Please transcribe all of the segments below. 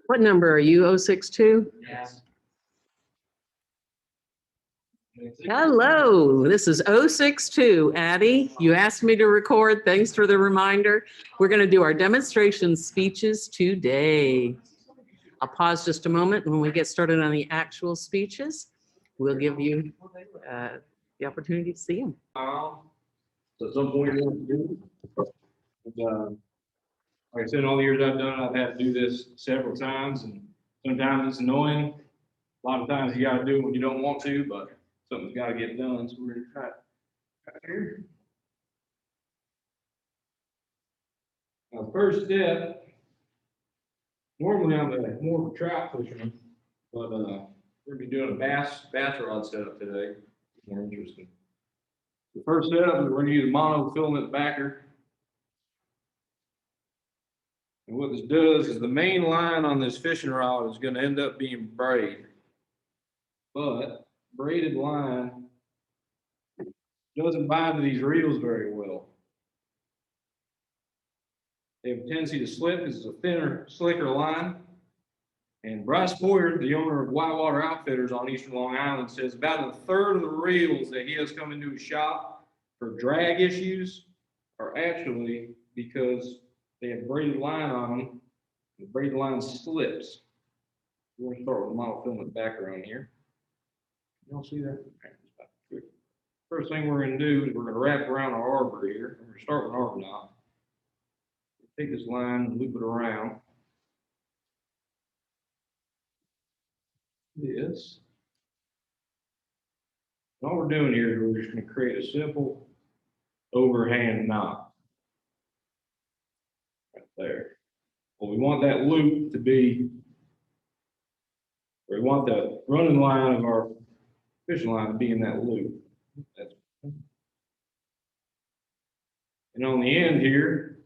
What number are you? 062? Yes. Hello, this is 062. Addie, you asked me to record. Thanks for the reminder. We're going to do our demonstration speeches today. I'll pause just a moment. When we get started on the actual speeches, we'll give you the opportunity to see them. So at some point you want to do it. And, like I said, all the years I've done it, I've had to do this several times, and sometimes it's annoying. A lot of times you gotta do it when you don't want to, but something's gotta get done, so we're gonna try it here. Now, the first step, normally I'm more of a trout fisherman, but we're gonna be doing a bass rod setup today. More interesting. The first setup is we're gonna use a monofilament backer. And what this does is the main line on this fishing rod is gonna end up being braid. But braided line doesn't bind to these reels very well. They have a tendency to slip because it's a thinner, slicker line. And Bryce Boyer, the owner of Whitewater Outfitters on Eastern Long Island, says about a third of the reels that he has come into his shop for drag issues are actually because they have braided line on them. The braided line slips. We're going to start with a monofilament background here. Y'all see that? First thing we're going to do is we're going to wrap around our arbor here. We're going to start with an arbor knot. Take this line and loop it around. This. And all we're doing here is we're just going to create a simple overhand knot. Right there. Well, we want that loop to be, or we want the running line of our fishing line to be in that loop. And on the end here,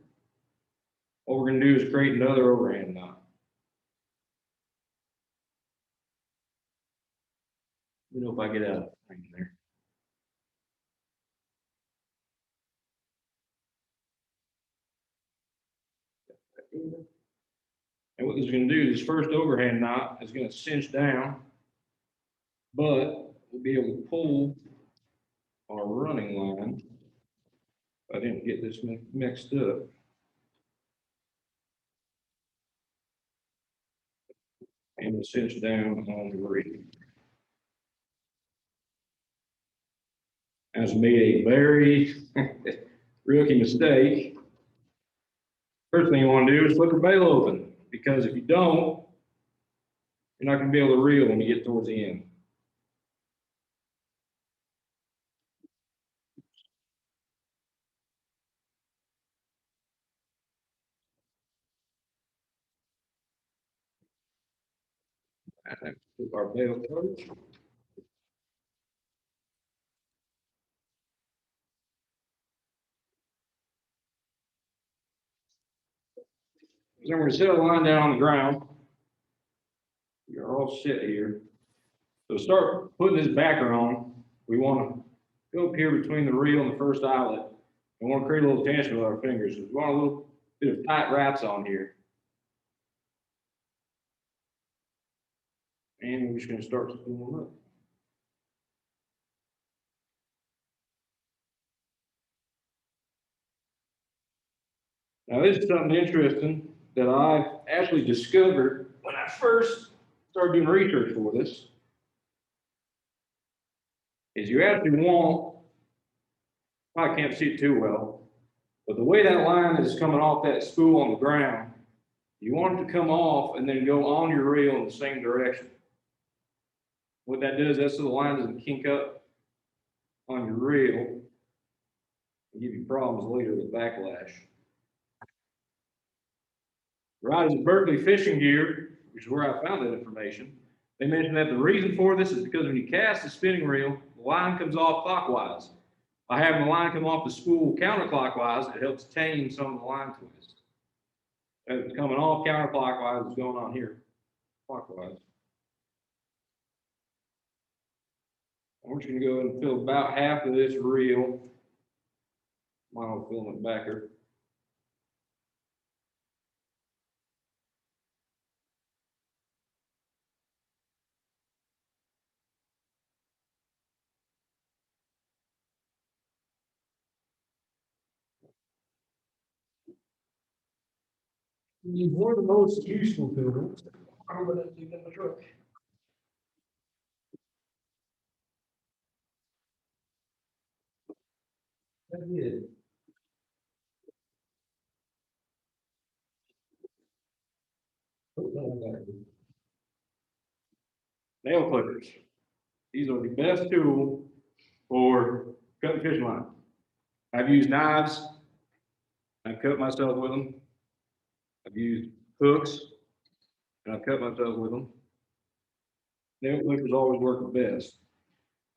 what we're going to do is create another overhand knot. Let me know if I get out of frame there. And what this is going to do, this first overhand knot is going to cinch down, but we'll be able to pull our running line. I didn't get this mixed up. And we'll cinch down on the reel. That's made a very rookie mistake. First thing you want to do is flip your bail open, because if you don't, you're not going to be able to reel when you get towards the end. Flip our bail closed. Then we're going to set a line down on the ground. You're all set here. So start putting this backer on. We want to go up here between the reel and the first eyelet. We want to create a little tension with our fingers. We want a little bit of tight wraps on here. And we're just going to start spooling up. Now this is something interesting that I actually discovered when I first started doing research for this. Is you actually want, I can't see it too well, but the way that line is coming off that spool on the ground, you want it to come off and then go on your reel in the same direction. What that does, that's so the line doesn't kink up on your reel and give you problems later with backlash. Riders at Berkeley Fishing Gear, which is where I found that information, they mentioned that the reason for this is because when you cast the spinning reel, the line comes off clockwise. By having the line come off the spool counterclockwise, it helps tame some of the line twist. As it's coming off counterclockwise, it's going on here clockwise. We're just going to go ahead and fill about half of this reel monofilament backer. Need one of the most useful tools. I'm gonna do in the truck. That's it. Nail clippers. These are the best tool for cutting fish line. I've used knives. I've cut myself with them. I've used hooks. And I've cut myself with them. Nail clippers always work the best.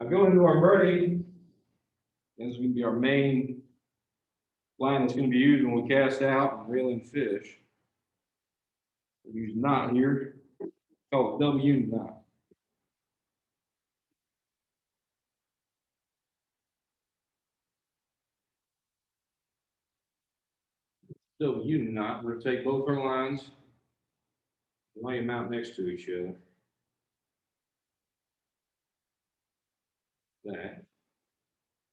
I go into our braid. This is going to be our main line that's going to be used when we cast out and reel in fish. We use a knot here, called a double unit knot. Double unit knot, we're going to take both our lines, lay them out next to each other. That.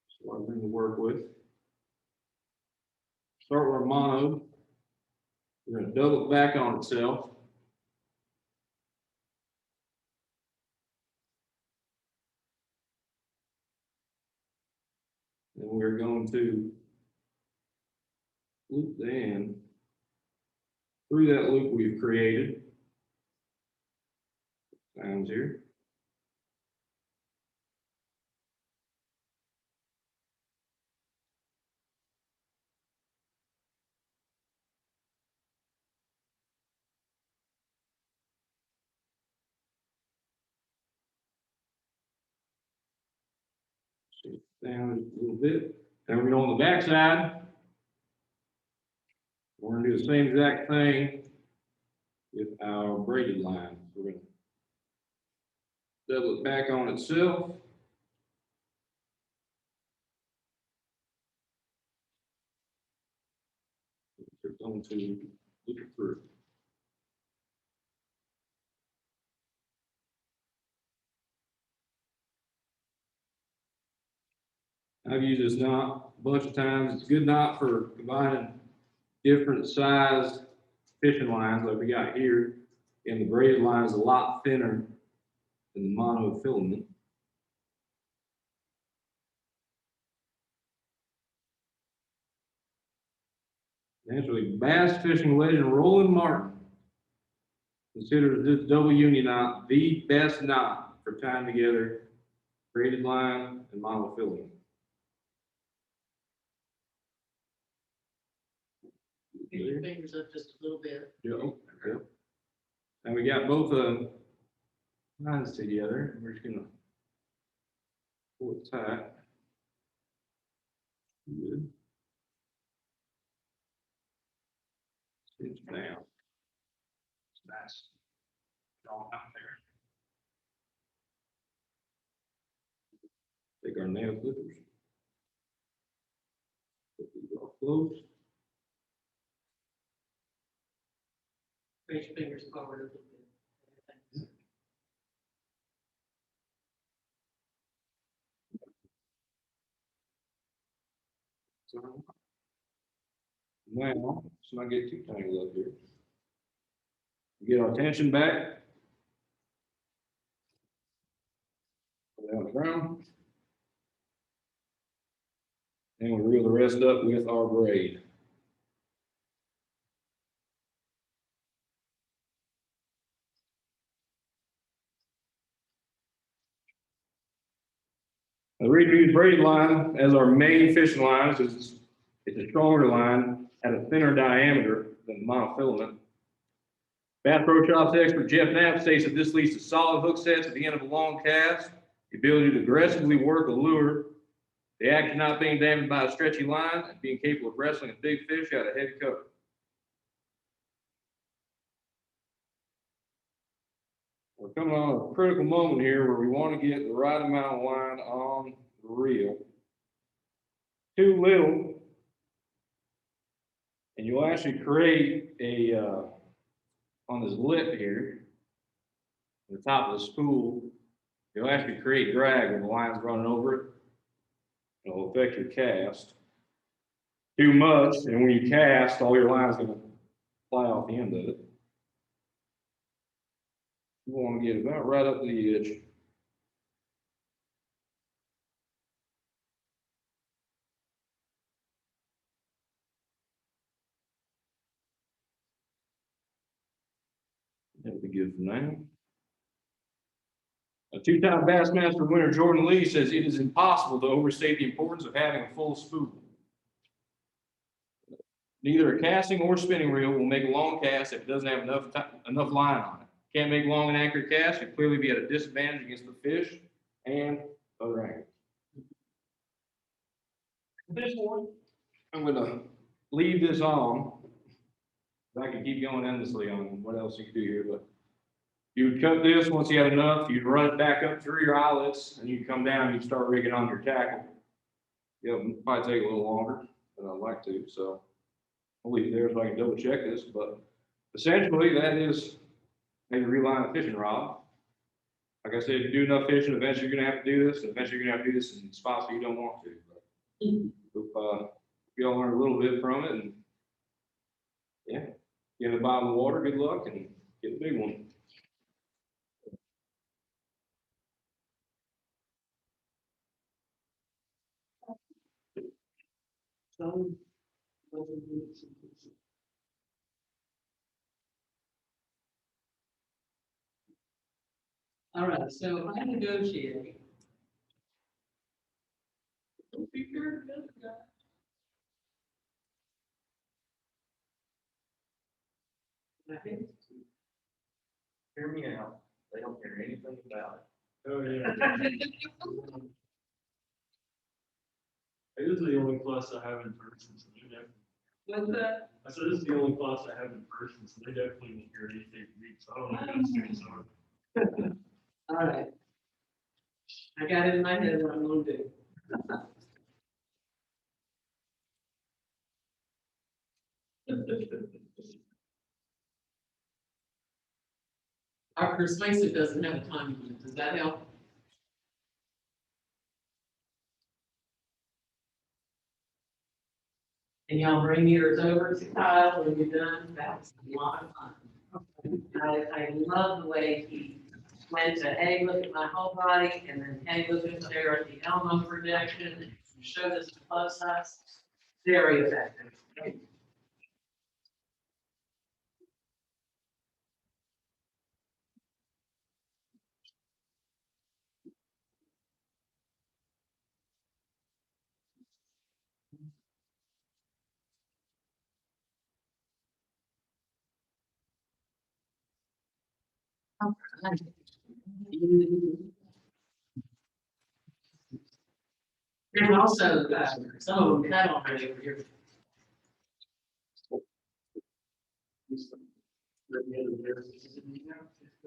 So what I'm going to work with. Start with our mono. We're going to double it back on itself. And we're going to loop the end through that loop we've created. Sounds here. Down a little bit. Then we're going on the back side. We're going to do the same exact thing with our braided line. We're going to double it back on itself. We're going to loop it through. I've used this knot a bunch of times. It's a good knot for combining different size fishing lines like we got here. And the braided line is a lot thinner than the monofilament. Naturally, bass fishing legend Roland Martin considers this double union knot the best knot for tying together braided line and monofilament. Get your fingers up just a little bit. Yep. And we got both lines together. We're just gonna pull it tight. Good. Cinch down. It's nice. All out there. Take our nail clippers. Put these all close. Raise your fingers forward a little bit. So now, let's not get too tangled up here. Get our tension back. Put it on the ground. And we reel the rest up with our braid. The reason we use braided line as our main fishing line is it's a stronger line at a thinner diameter than monofilament. Bass Pro Shops expert Jeff Knapp states that this leads to solid hook sets at the end of a long cast, the ability to aggressively work a lure, the action not being damaged by a stretchy line, and being capable of wrestling a big fish out of heavy cover. We're coming on a critical moment here where we want to get the right amount of line on the reel. Too little, and you'll actually create a, on this lip here, the top of the spool, you'll actually create drag when the line's running over it. It'll affect your cast. Too much, and when you cast, all your line's gonna fly off the end of it. You want to get about right up to the edge. That'll be good for now. A two-time Bassmaster winner, Jordan Lee, says it is impossible to overstate the importance of having a full spool. Neither a casting or spinning reel will make a long cast if it doesn't have enough line on it. Can't make long and accurate casts, you'll clearly be at a disadvantage against the fish and other anglers. This one, I'm gonna leave this on. I could keep going endlessly on what else you could do here, but you would cut this once you had enough, you'd run it back up through your eyelets, and you'd come down, you'd start rigging on your tackle. It'll probably take a little longer than I'd like to, so I'll leave it there so I can double check this, but essentially that is how you reline a fishing rod. Like I said, if you do enough fishing, eventually you're gonna have to do this, and eventually you're gonna have to do this in spots where you don't want to. But you all learn a little bit from it, and yeah, get in the bottom of the water, good luck, and get the big one. All right, so I negotiate. Hear me out. They don't care anything about it. Oh, yeah. This is the only class I have in person, so they definitely. What's that? I said, this is the only class I have in person, so they definitely won't hear anything from me, so I don't know what students are. All right. I got it in my head what I'm gonna do. Our persuasive doesn't have a time limit. Does that help? And y'all bring yours over to Kyle when you're done. That's a lot of fun. I love the way he went to, hey, look at my whole body, and then, hey, look at there at the elbow projection, and show this to close us. Very effective. There's also, some of them cut already over here.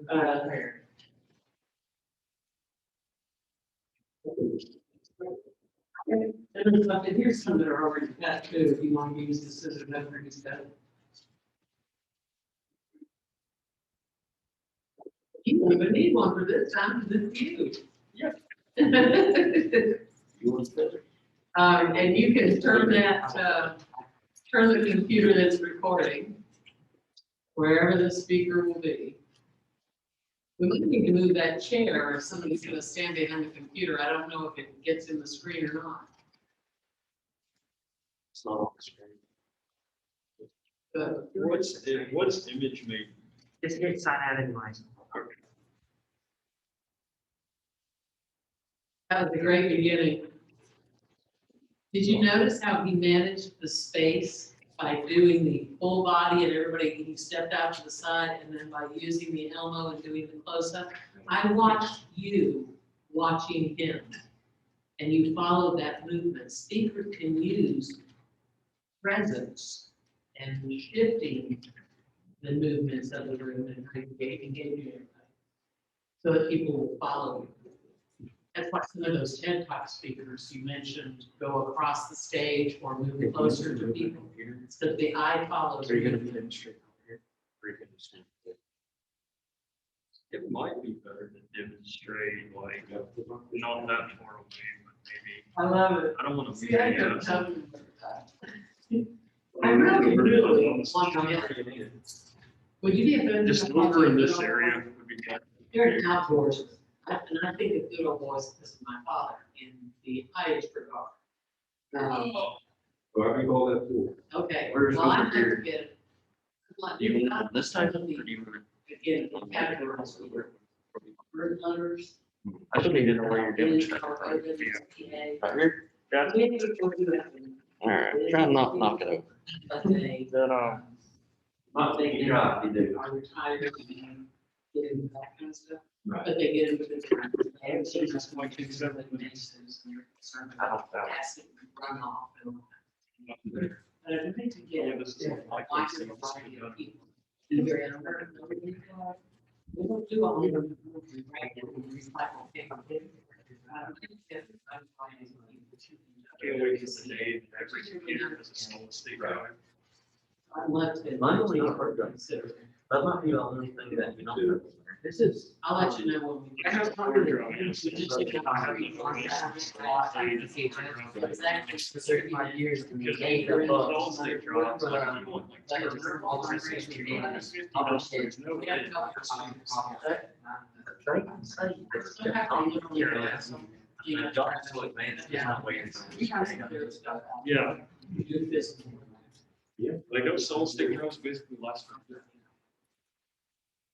There. And here's some that are already cut too, if you want to use the scissors that are cut. You don't even need one for this time, because it's you. Yep. And you can turn that, turn the computer that's recording wherever the speaker will be. We might need to move that chair if somebody's gonna stand behind the computer. I don't know if it gets in the screen or not. It's not on the screen. But What's image made? It's inside anyways. that was a great beginning. Did you notice how he managed the space by doing the full body and everybody, he stepped out to the side, and then by using the elbow and doing the close-up? I watched you watching him, and you followed that movement. Speakers can use presence and shifting the movements of the room and engaging everybody, so that people will follow you. That's why some of those TED Talk speakers you mentioned go across the stage or move closer to people. It's that the eye follows. Are you gonna be demonstrating here? Or are you gonna stand there? It might be better to demonstrate, like, not that far away, but maybe, I love it. I don't wanna be. See, I don't tell them. I really Would you be offended? Just over in this area would be good. They're outdoors, and I think of good old boys, this is my father, in the highest regard. Why we call that pool? Okay, Where's well, I the think beer? to get. Do you want this type of, or do you want? Again, categorized with bird hunters. I don't even know where you're getting checked. Right here? Got it? All right, try and not knock it over. But they, Then, Not taking you out, you do. are retired and get into that kind of stuff. Right. But they get into the. They have seen us going to some of the nations and they're concerned about acid runoff and all that. But I think to get a wide variety of people. Do very unheard of. We don't do all of them. Right, and recycle paper. can't wait for the day that every computer has a solid state drive. I'd love to. Mine only got hard drive. That might be the only thing that you know. This is. I'll let you know when we. I have hard drive. It's actually for 35 years. Because They they're were solid state drives. But, like, you want, like, there's no We have way. to go. Yeah, You do this. like those solid state drives basically last for.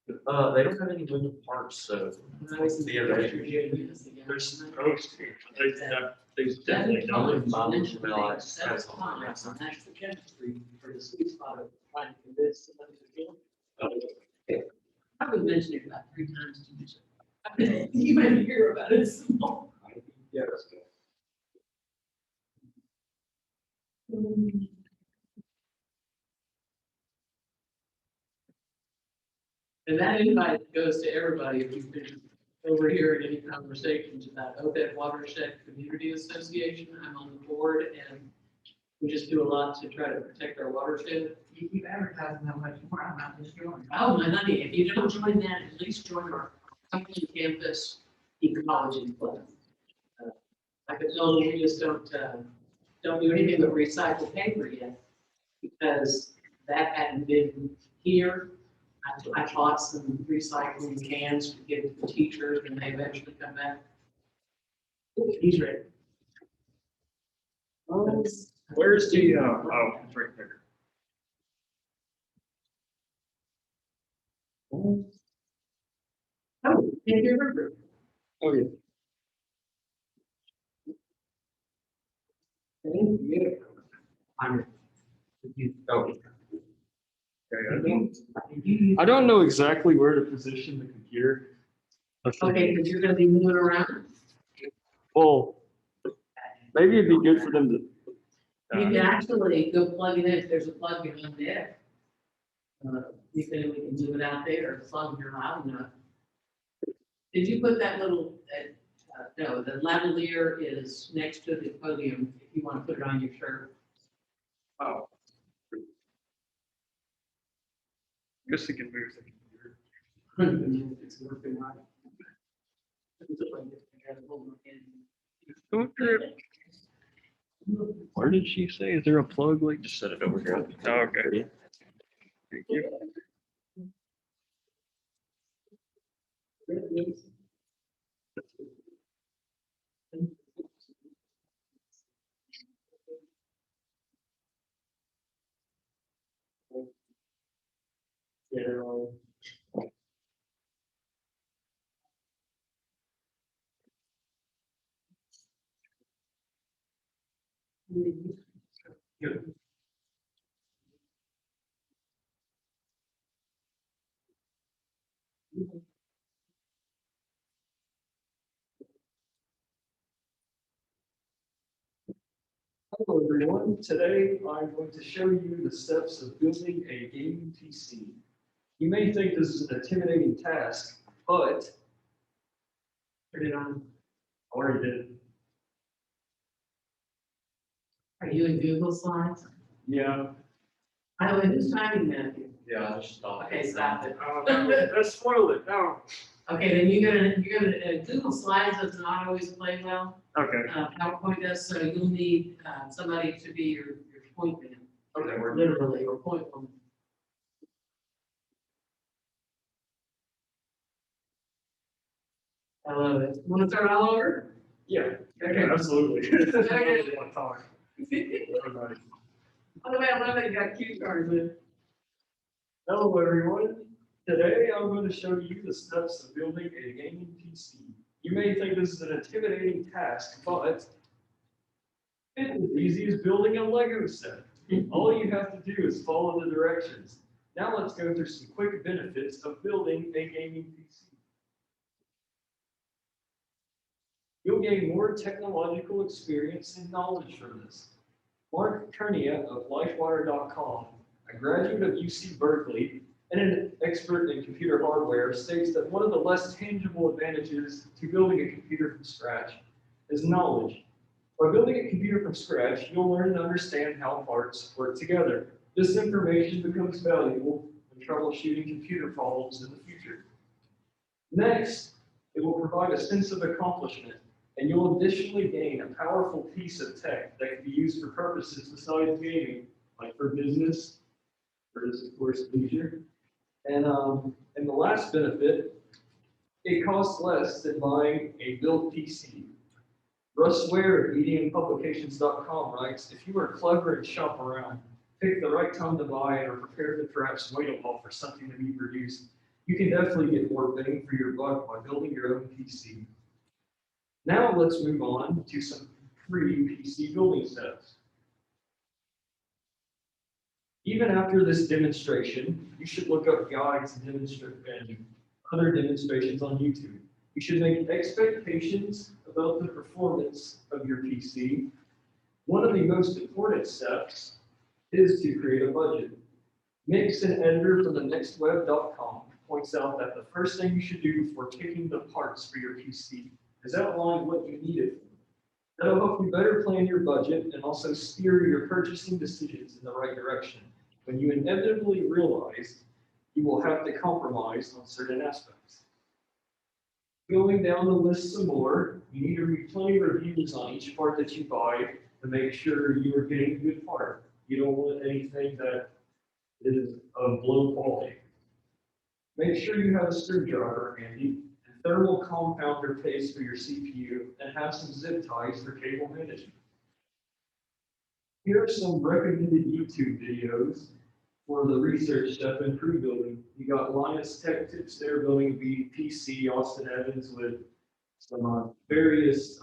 They don't have any moving parts, so. There's, oh, they definitely don't. That's the chemistry for the sweet spot of trying to convince somebody to feel. I would mention it about 3 times to you. You might hear about it some more. Yes. And that invite goes to everybody, if you've been over here in any conversations about OPEB Watershed Community Association, I'm on the board, and we just do a lot to try to protect our watershed. You keep advertising that much more, I'm not just joining. Oh, my honey, if you don't join that, at least join our company campus ecology club. Like I told you, we just don't do anything but recycle paper yet, because that hadn't been here. I taught some recycling cans to give to the teachers, and they eventually come back. He's ready. Where's the, oh, it's right there. Oh, thank you, remember. Oh, yeah. Thank you. I don't know exactly where to position the computer. Okay, because you're gonna be moving around. Well, maybe it'd be good for them to. You can actually go plug it in, if there's a plug behind there. You can, we can move it out there, as long as you're loud enough. Did you put that little, no, the lavalier is next to the podium, if you want to put it on your shirt. Oh. Guess you can move the computer. It's working right. Where did she say? Is there a plug? Like, just set it over here. Oh, okay. Thank you. Hello, everyone. Today, I'm going to show you the steps of building a gaming PC. You may think this is an intimidating task, but Turn it on. I already did. Are you in Google Slides? Yeah. By the way, who's timing Matthew? Yeah, I just thought. Okay, stop it. Oh, no, that spoiled it. No. Okay, then you're gonna, Google Slides does not always play well. Okay. PowerPoint does, so you'll need somebody to be your point man. Okay, we're literally, or point them. I love it. Want to start all over? Yeah, Okay. absolutely. Okay. Talk. Everybody. By the way, I love that you got cue cards with. Hello, everyone. Today, I'm going to show you the steps of building a gaming PC. You may think this is an intimidating task, but it's as easy as building a Lego set. All you have to do is follow the directions. Now let's go through some quick benefits of building a gaming PC. You'll gain more technological experience and knowledge from this. Mark Kernia of LifeWire.com, a graduate of UC Berkeley and an expert in computer hardware, states that one of the less tangible advantages to building a computer from scratch is knowledge. By building a computer from scratch, you'll learn and understand how parts work together. This information becomes valuable when troubleshooting computer problems in the future. Next, it will provide a sense of accomplishment, and you'll additionally gain a powerful piece of tech that can be used for purposes besides gaming, like for business, for, of course, leisure. And the last benefit, it costs less than buying a built PC. Russ Ware of mediumpublications.com writes, if you are clever and shop around, pick the right time to buy and are prepared to perhaps wait a while for something to be produced, you can definitely get more bang for your buck by building your own PC. Now let's move on to some free PC building steps. Even after this demonstration, you should look up guides and other demonstrations on YouTube. You should make expectations about the performance of your PC. One of the most important steps is to create a budget. Mix and editor from thenextweb.com points out that the first thing you should do before picking the parts for your PC is outline what you need it for. That'll help you better plan your budget and also steer your purchasing decisions in the right direction. When you inevitably realize you will have to compromise on certain aspects. Going down the list some more, you need to read plenty of reviews on each part that you buy to make sure you are getting a good part. You don't want anything that is of low quality. Make sure you have a screwdriver handy, a thermal compounder case for your CPU, and have some zip ties for cable management. Here are some recommended YouTube videos for the research step in crew building. You got Linus Tech Tips there building a PC, Austin Evans with some various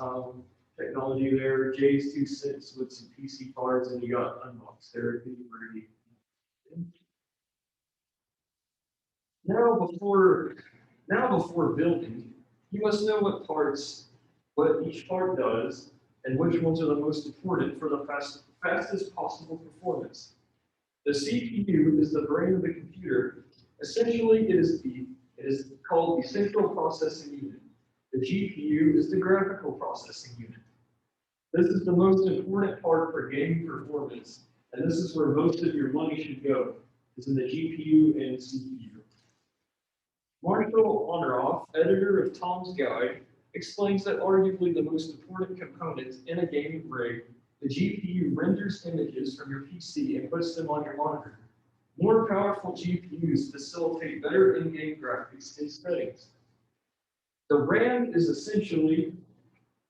technology there, Jay's 2 cents with some PC parts, and you got Unbox Therapy. Now before building, you must know what each part does, and which ones are the most important for the fastest possible performance. The CPU is the brain of the computer. Essentially, it is called the central processing unit. The GPU is the graphical processing unit. This is the most important part for gaming performance, and this is where most of your money should go, is in the GPU and CPU. Marshall Honoroff, editor of Tom's Guide, explains that arguably the most important component in a gaming rig, the GPU renders images from your PC and puts them on your monitor. More powerful GPUs facilitate better in-game graphics and settings. The RAM is essentially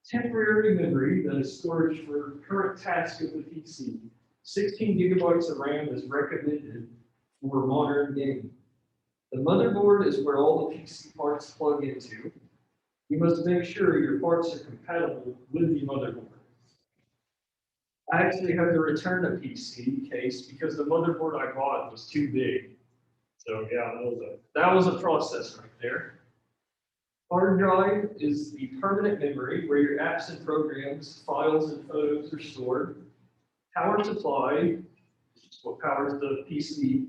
temporary memory that is storage for current tasks of the PC. 16 gigabytes of RAM is recommended for modern gaming. The motherboard is where all the PC parts plug into. You must make sure your parts are compatible with the motherboard. I actually had to return a PC case because the motherboard I bought was too big. So yeah, that was a process right there. Hard drive is the permanent memory where your apps and programs, files and photos are stored. Power supply is what powers the PC.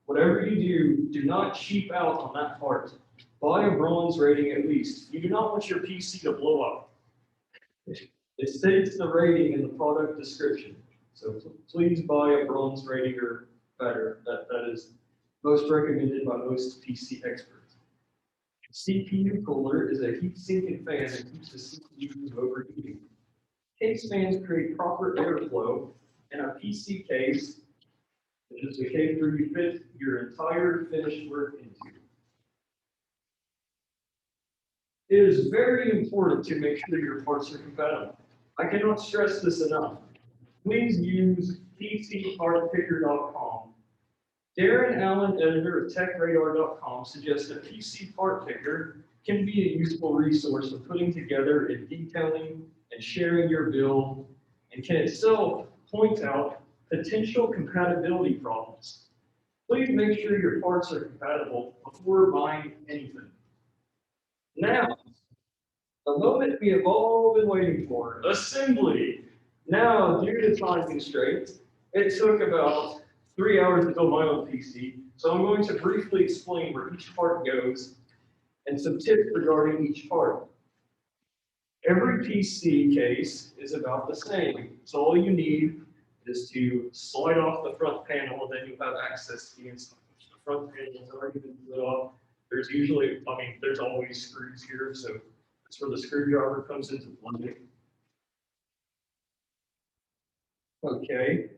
Whatever you do not cheap out on that part. Buy a bronze rating at least. You do not want your PC to blow up. It states the rating in the product description. So please buy a bronze rating or better. That is most recommended by most PC experts. CPU cooler is a heat sink and fan that keeps the CPU from overheating. Case fans create proper airflow, and a PC case It is the case where you fit your entire finished work into. It is very important to make sure your parts are compatible. I cannot stress this enough. Please use PCPartPicker.com. Darren Allen, editor of TechRadar.com, suggests a PC part picker can be a useful resource for putting together and detailing and sharing your build, and can itself point out potential compatibility problems. Please make sure your parts are compatible before buying anything. Now, the moment we have all been waiting for, assembly. Now, due to time constraints, it took about 3 hours to build my own PC, so I'm going to briefly explain where each part goes and some tips regarding each part. Every PC case is about the same, so all you need is to slide off the front panel, and then you have access to the inside. The front panel has already been slid off. There's usually, there's always screws here, so that's where the screwdriver comes into play. Okay,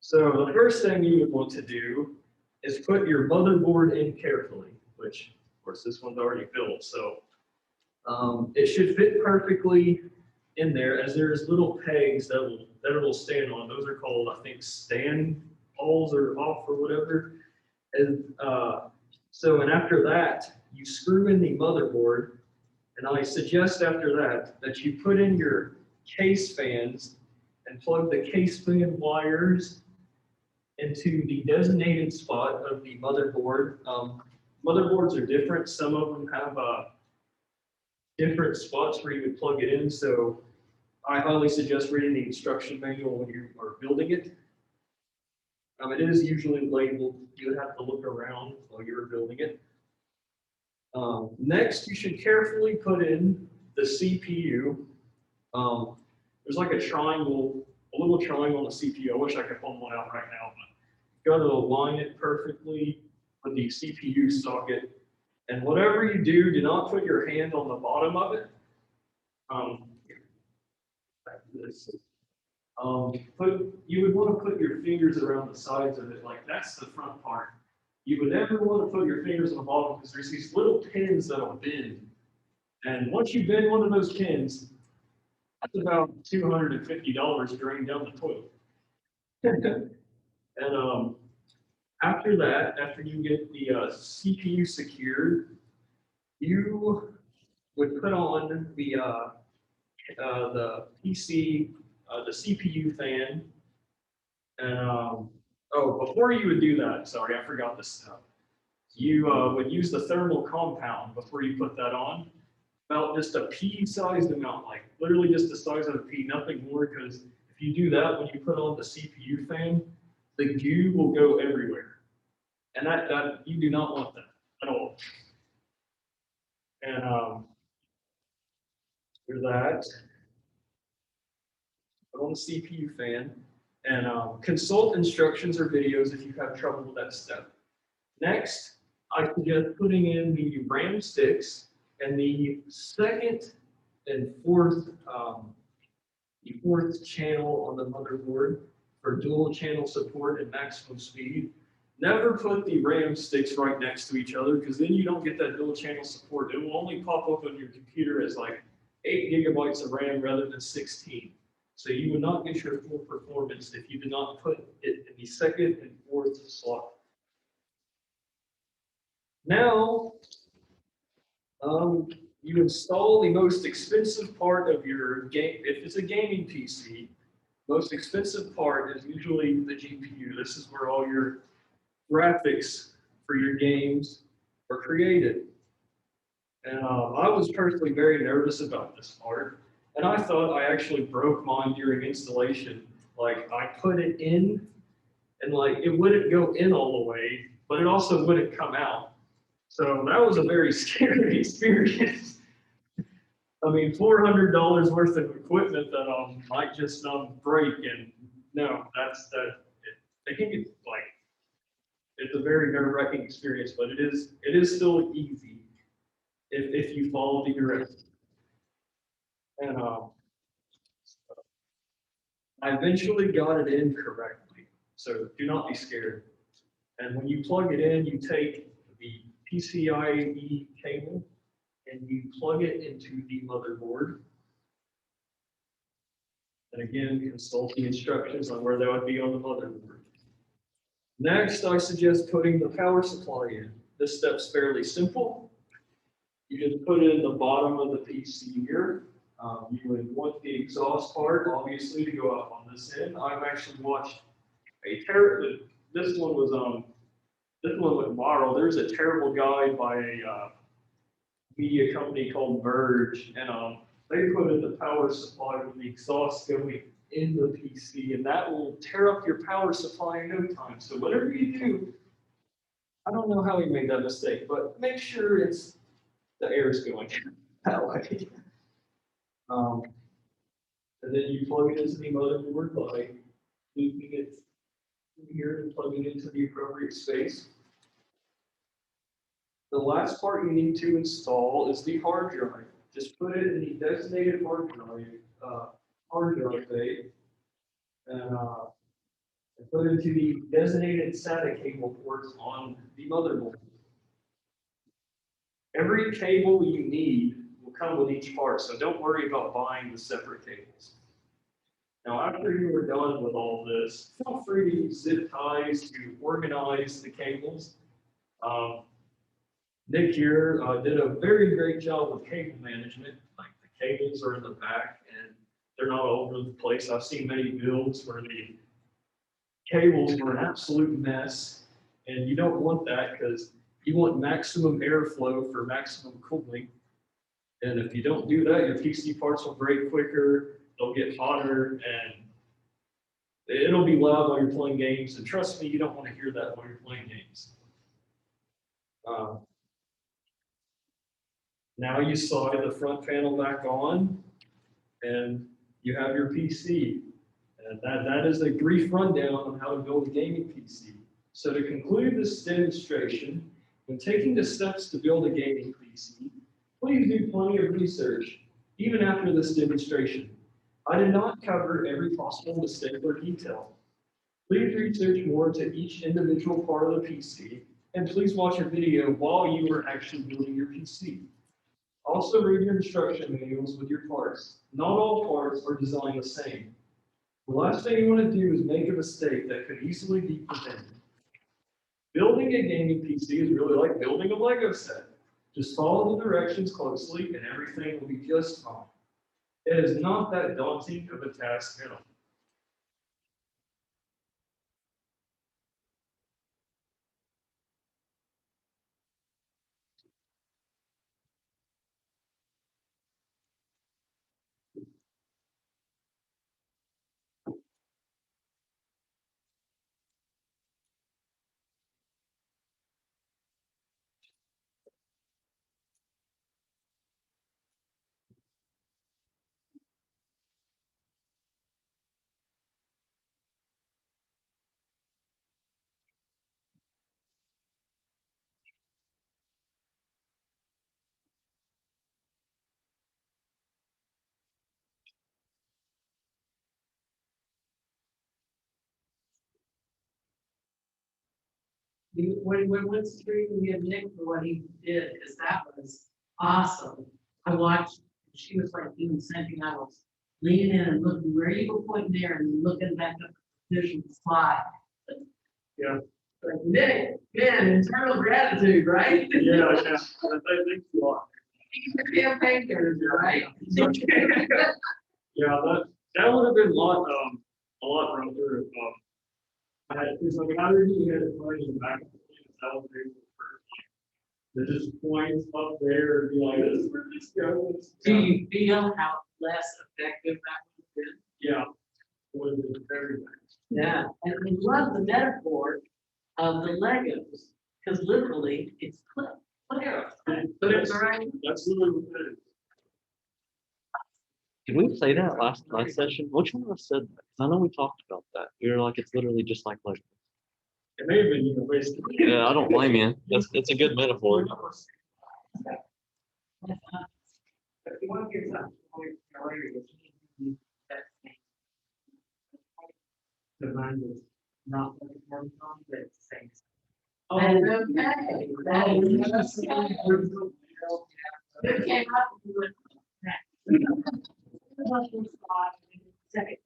so the first thing you would want to do is put your motherboard in carefully, which of course this one's already built, so it should fit perfectly in there, as there's little pegs that it'll stand on. Those are called, I think, stand balls or off or whatever. And and after that, you screw in the motherboard, and I suggest after that you put in your case fans and plug the case fan wires into the designated spot of the motherboard. Motherboards are different. Some of them have different spots where you would plug it in. So I highly suggest reading the instruction manual when you are building it. It is usually labeled. You would have to look around while you're building it. Next, you should carefully put in the CPU. There's like a little triangle on the CPU. I wish I could pull one out right now, but you got to align it perfectly with the CPU socket. And whatever you do, do not put your hand on the bottom of it. Back to this. You would want to put your fingers around the sides of it, like that's the front part. You would never want to put your fingers on the bottom because there's these little pins that'll bend. And once you bend one of those pins, that's about $250 drained down the toilet. And after that, after you get the CPU secured, you would put on the PC, the CPU fan. And before you would do that, sorry, I forgot this stuff. You would use the thermal compound before you put that on. About just a pea-sized amount, like literally just the size of a pea, nothing more, because if you do that when you put on the CPU fan, the goo will go everywhere. And that you do not want that at all. And for that, put on the CPU fan, and consult instructions or videos if you have trouble with that step. Next, I suggest putting in the RAM sticks and the second and fourth channel on the motherboard for dual channel support and maximum speed. Never put the RAM sticks right next to each other, because then you don't get that dual channel support. It will only pop up on your computer as like 8 gigabytes of RAM rather than 16. So you would not get your full performance if you did not put it in the second and fourth slot. Now, you install the most expensive part of your game. If it's a gaming PC, most expensive part is usually the GPU. This is where all your graphics for your games are created. And I was personally very nervous about this part. And I thought I actually broke mine during installation. Like, I put it in, and like it wouldn't go in all the way, but it also wouldn't come out. So that was a very scary experience. I mean, $400 worth of equipment that might just break, and no, I think it's like, it's a very nerve-wracking experience, but it is still easy if you follow the directions. And I eventually got it in correctly. So do not be scared. And when you plug it in, you take the PCIe cable and you plug it into the motherboard. And again, consult the instructions on where that would be on the motherboard. Next, I suggest putting the power supply in. This step's fairly simple. You just put it in the bottom of the PC here. You would want the exhaust part, obviously, to go up on this end. I've actually watched a terrible, this one was viral. There's a terrible guy by a media company called Verge, and they put in the power supply with the exhaust going in the PC, and that will tear up your power supply in no time. So whatever you do, I don't know how he made that mistake, but make sure it's the air is going that way. And then you plug it into the motherboard by looping it here and plugging it into the appropriate space. The last part you need to install is the hard drive. Just put it in the designated hard drive bay, and put it into the designated SATA cable ports on the motherboard. Every cable you need will come with each part, so don't worry about buying the separate cables. Now, after you are done with all this, feel free to use zip ties to organize the cables. Nick here did a very great job with cable management. Like the cables are in the back and they're not all over the place. I've seen many builds where the cables were an absolute mess, and you don't want that because you want maximum airflow for maximum cooling. And if you don't do that, your PC parts will break quicker, they'll get hotter, and it'll be loud while you're playing games. And trust me, you don't want to hear that while you're playing games. Now you slide the front panel back on, and you have your PC. And that is a brief rundown on how to build a gaming PC. So to conclude this demonstration, when taking the steps to build a gaming PC, please do plenty of research, even after this demonstration. I did not cover every possible mistake or detail. Please research more to each individual part of the PC, and please watch a video while you are actually building your PC. Also read your instruction manuals with your parts. Not all parts are designed the same. The last thing you want to do is make a mistake that could easily be prevented. Building a gaming PC is really like building a Lego set. Just follow the directions closely and everything will be just fine. It is not that daunting of a task at all. When street we get Nick for what he did, because that was awesome. I watched, she was like doing the same thing I was, leaning in and looking where you were pointing there and looking back up the vision slide. Yeah. Like, Nick, man, internal gratitude, right? Yeah, thanks a lot. Campaign manager, right? Yeah, that would have been a lot rougher if, it's like, how did you get it right in the back? That was very first. There's just points up there, and be like, this is where this goes. Do you feel how less effective that would have been? Yeah. It would have been very nice. Yeah, and I love the metaphor of the Legos, because literally it's clip. Yeah. But it's all right. That's literally what it is. Did we say that last session? Which one of us said that? 'Cause I know we talked about that. We were like, it's literally just like Lego. It may have been, wasted. Yeah, I don't blame you. It's a good metaphor. The mind is not what it's working on, but it's safe. Oh, That's okay. That is It came up with second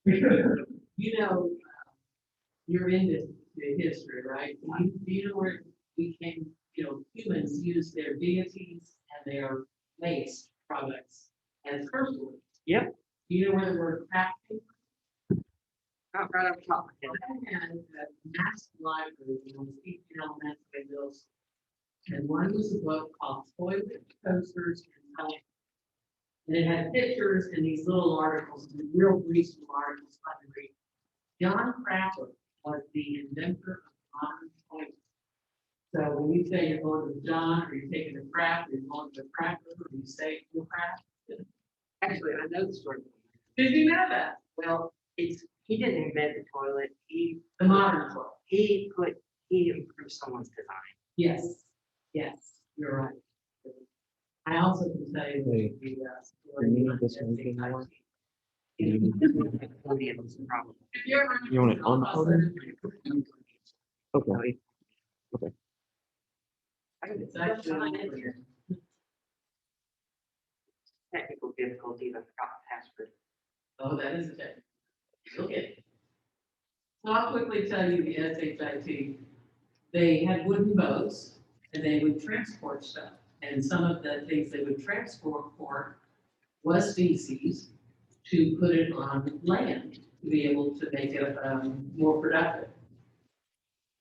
one. You know, you're into the history, right? Do you know where we came, humans use their deities and their waste products as curse words? Yep. Do you know where the word crap came from? Not right up top. I had a mass library when I was teaching elementary middle school. And one was a book called Toilet Coasters and Television. And it had pictures and these little articles, real brief articles, fun to read. John Crapper was the inventor of modern toilets. So when you say you're going to John, or you're taking a crap, or you're going to a crapper, or you say the crap. Actually, I know the story. Did you know that? Well, he didn't invent the toilet. The modern toilet. He improved someone's design. Yes, yes, you're right. I also can tell you Wait, the, you need this one thing more? Problem. If you're ever- You want it on the photo? Okay. It's actually. Technical difficulties, I forgot the password. Oh, that is a technical. Okay. So I'll quickly tell you the SHIT. They had wooden boats and they would transport stuff. And some of the things they would transport for was feces to put it on land to be able to make it more productive.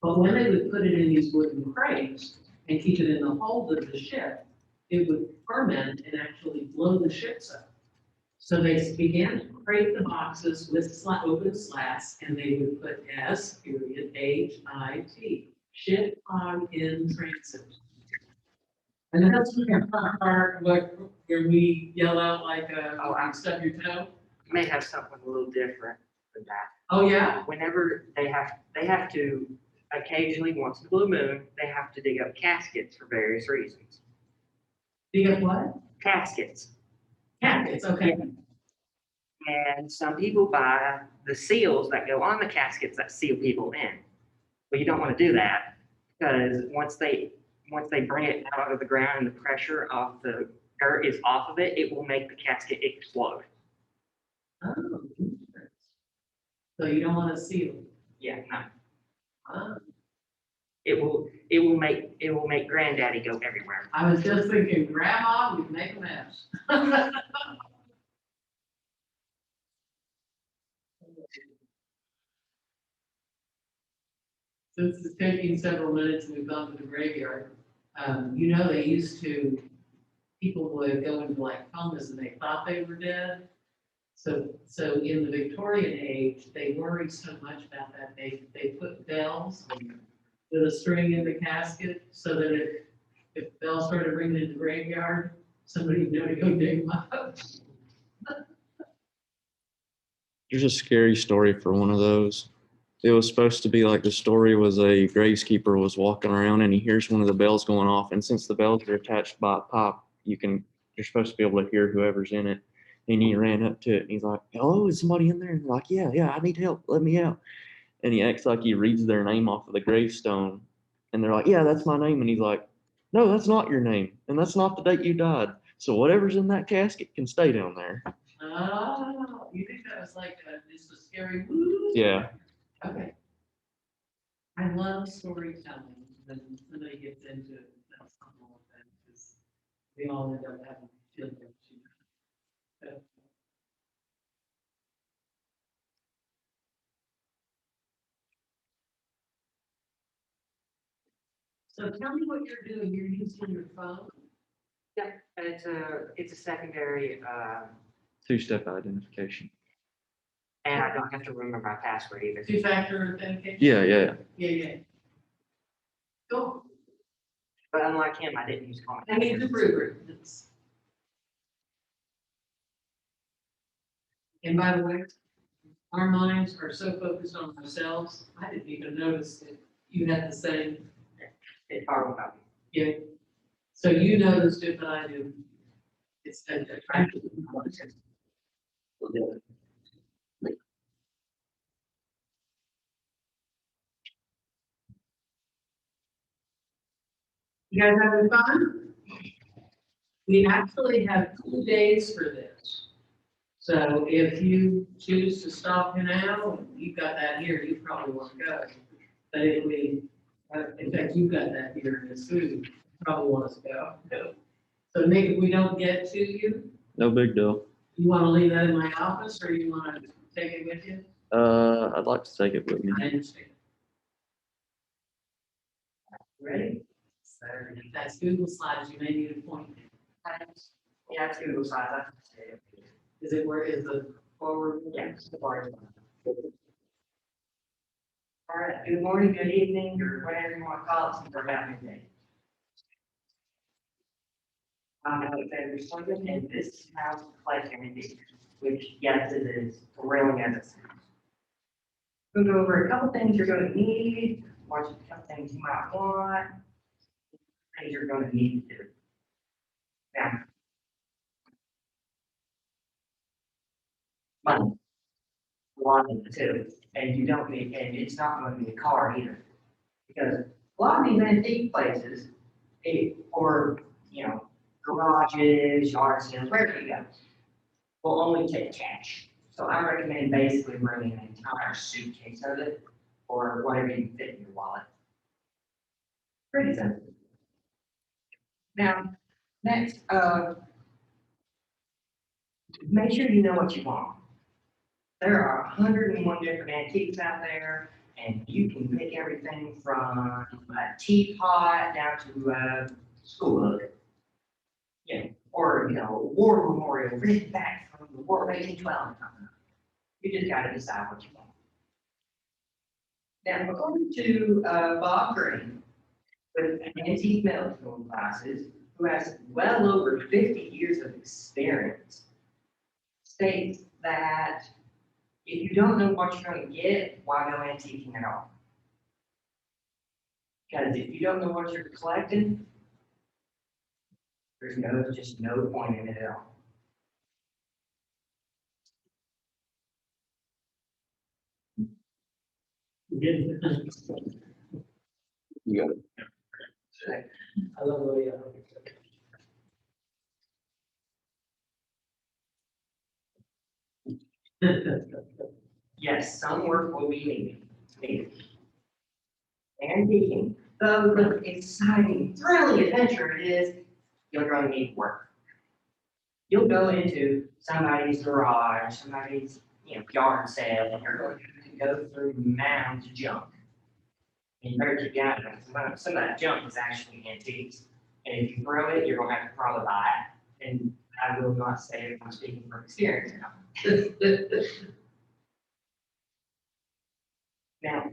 But when they would put it in these wooden crates and keep it in the hold of the ship, it would ferment and actually blow the ships up. So they began to crate the boxes with open slats, and they would put S period HIT, ship on in transit. And that's the part where we yell out like, Oh, I'm- stub your toe. May have something a little different than that. Oh, yeah, Whenever they have to occasionally, once in a blue moon, they have to dig up caskets for various reasons. you got what? Caskets. Yeah, it's okay. And some people buy the seals that go on the caskets that seal people in. But you don't want to do that because once they bring it out of the ground and the pressure of the dirt is off of it, it will make the casket explode. Oh, interesting. So you don't want to seal. Yeah, no. Ah, It will make granddaddy go everywhere. I was just thinking, grandma, we'd make a mess. Since it's taking several minutes and we've gone to the graveyard, they used to, people would go into like comas and they thought they were dead. So in the Victorian age, they worried so much about that, they put bells with a string in the casket so that if bells started ringing in the graveyard, somebody would know to go dig them up. There's a scary story for one of those. It was supposed to be like the story was a gravekeeper was walking around and he hears one of the bells going off. And since the bells are attached by a pipe, you're supposed to be able to hear whoever's in it. And he ran up to it and he's like, "Hello, is somebody in there?" And they're like, yeah, I need help. Let me out. And he acts like he reads their name off of the gravestone. And they're like, "Yeah, that's my name." And he's like, "No, that's not your name. And that's not the date you died. So whatever's in that casket can stay down there." Oh, you think that was like just a scary woo? Yeah. Okay. I love storytelling when somebody gets into it. That's something like that, because we all end up having children. So tell me what you're doing. You're using your phone? Yeah, it's a secondary, Two-step identification. and I don't have to remember my password either. Two-factor authentication? Yeah. Yeah. Cool. But unlike him, I didn't use Common. I need to prove it. And by the way, our minds are so focused on ourselves, I didn't even notice that you had the same, It's far about me. yeah. So you noticed it, but I do. It's a You guys having fun? We actually have 2 days for this. So if you choose to stop now, you've got that here, you probably want to go. But if we, in fact, you've got that here, and Sue probably wants to go. So Nick, if we don't get to you, No big deal. you want to leave that in my office, or you want to take it with you? I'd like to take it with me. I understand. Ready? So, If that's Google Slides, you may need a point. yeah, it's Google Slides. Is it where is the forward? Yeah, it's the part. All right, good morning, good evening, or whatever you want to call it, since we're having a day. I'm Alexander Swindon, and this is how to collect energy, which, yes, it is thrilling as it sounds. We'll go over a couple things you're going to need, watch a couple things you might want, things you're going to need to do. Now, money. A lot of it too, and you don't need, and it's not going to be a car either. Because a lot of these antique places, or, you know, garages, yard sales, wherever you go, will only take cash. So I recommend basically bringing an entire suitcase of it, or whatever you can fit in your wallet. Pretty simple. Now, next, make sure you know what you want. There are 101 different antiques out there, and you can pick everything from a teapot down to a school book. Yeah, or, you know, a war memorial written back from the War of 1812. You just gotta decide what you want. Now, according to Bob Green, with antique metal film classes, who has well over 50 years of experience, states that if you don't know what you're going to get, why go antiquing at all? Because if you don't know what you're collecting, there's just no point in it at all. You got it. I love the way Yes, some work will be needed. Antiquing, though the exciting, thrilling adventure it is, you're going to need work. You'll go into somebody's garage, somebody's yard sale, and you're going to go through mounds of junk. And you better keep out of it. Some of that junk is actually antiques. And if you throw it, you're going to have to probably buy it. And I will not say if I'm speaking from experience now. Now,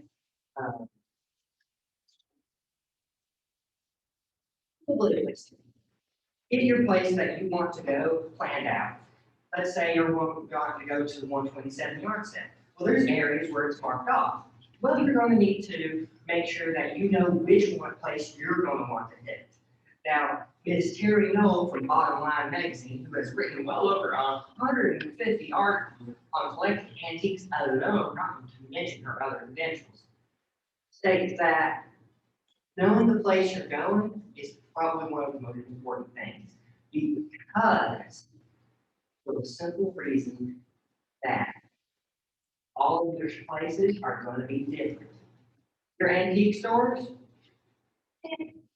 get your place that you want to go planned out. Let's say you're going to go to the 127 yard sale. Well, there's areas where it's marked off. Well, you're going to need to make sure that you know which one place you're going to want to hit. Now, Ms. Terry Knoll from Bottom Line Magazine, who has written well over 150 articles on collecting antiques alone, not to mention her other credentials, states that knowing the place you're going is probably one of the most important things. Because, for the simple reason that all of those places are going to be different. Your antique stores,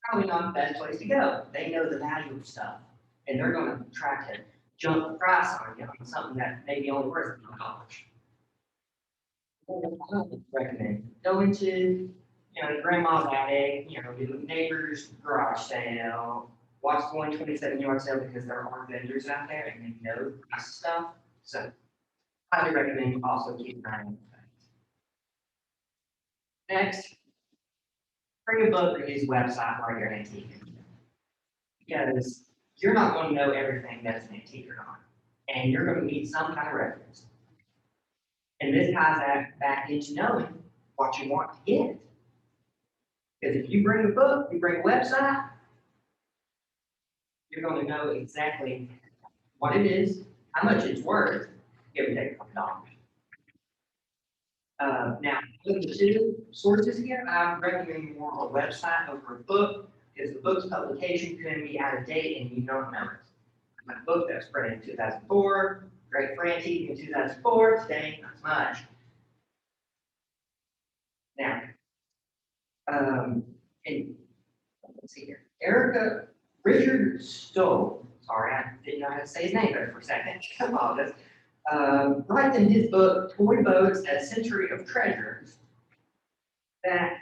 probably not the best place to go. They know the value of stuff, and they're going to try to jump the price on you on something that may be only worth $1. I would recommend going to, your grandma's attic, the neighbor's garage sale, watch the 127 yard sale because there are vendors out there and they know this stuff. So, highly recommend also keep an eye on things. Next, bring a book or use a website while you're antiquing. Because you're not going to know everything that's an antique or not. And you're going to need some kind of reference. And this ties that back into knowing what you want to get. Because if you bring a book, you bring a website, you're going to know exactly what it is, how much it's worth, give or take a couple dollars. Now, with the two sources here, I'm recommending more a website over a book, because the book's publication could be out of date and you don't know it. My book that was printed in 2004, great for antique in 2004, today not as much. Now, and let's see here, Richard Stowe, sorry, I didn't know how to say his name there for a second, come on, this, writes in his book, Toy Boats, A Century of Treasures, that,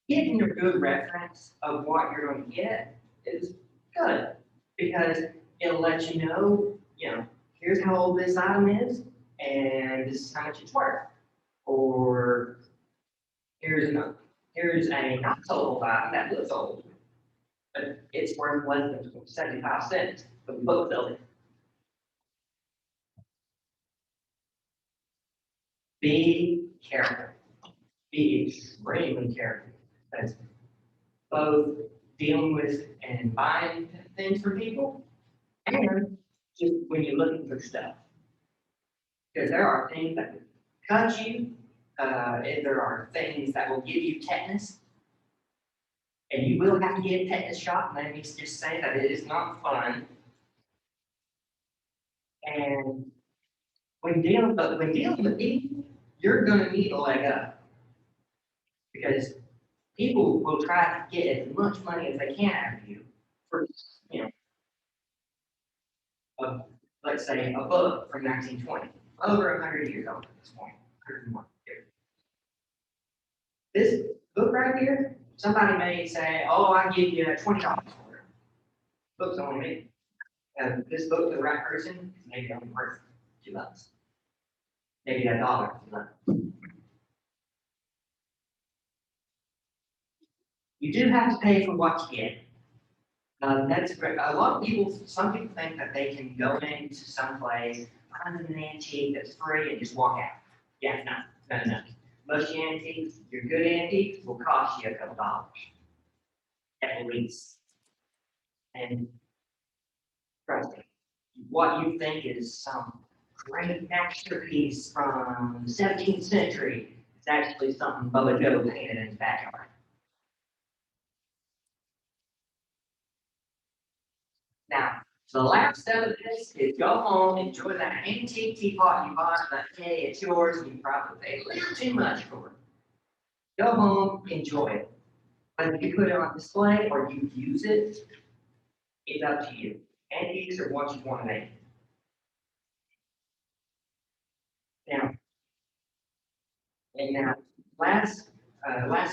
getting a good reference of what you're going to get is good, because it'll let you know, here's how old this item is, and this is how much it's worth. Or here's a not so old item that looks old, but it's worth less than 75 cents for the book building. Be careful. Be extremely careful. That's both dealing with and buying things for people, and just when you're looking for stuff. Because there are things that will cut you, and there are things that will give you tetanus. And you will have to get a tetanus shot, and let me just say that it is not fun. And when dealing with people, you're gonna need a leg up. Because people will try to get as much money as they can out of you for, let's say a book from 1920, over 100 years old at this point, 101 years. This book right here, somebody may say, oh, I give you $20 for it. Book's only me. This book to the right person is maybe only worth $2. Maybe $1 for $2. You do have to pay for what you get. That's great. A lot of people, some people think that they can go into some place, find an antique that's free and just walk out. Yeah, no. Most antiques, your good antiques will cost you a couple dollars. At least. And trust me, what you think is some great masterpiece from the 17th century is actually something Bubba Joe painted in his backyard. Now, the last step of this is go home, enjoy that antique teapot you bought, that, hey, it's yours, and you probably paid a little too much for it. Go home, enjoy it. Whether you put it on display or you use it, it's up to you. Antiques are what you want to make. Now, last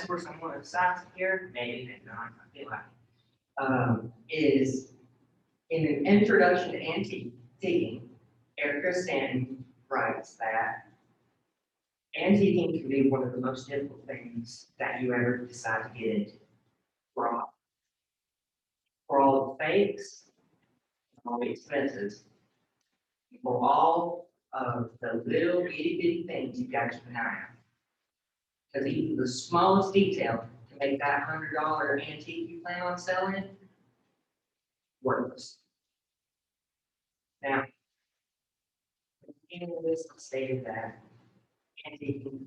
source I want to cite here, maybe not, I feel like, is in an introduction to antiquing, Erica Stanton writes that antiquing can be one of the most difficult things that you ever decide to get into. For all the fakes, all the expenses, for all of the little itty bitty things you've got to keep an eye on. Because even the smallest detail to make that $100 antique you plan on selling worthless. Now, in this stated that antiquing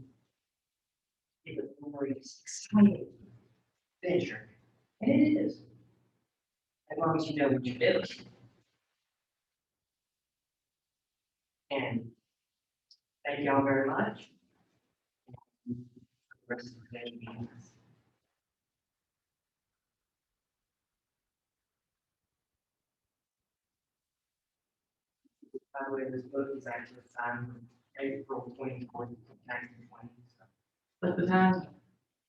is a very exciting venture, and it is, as long as you know what you're doing. And thank y'all very much. The rest of the day begins. By the way, this book is actually signed from April 2020, 1920. But the time,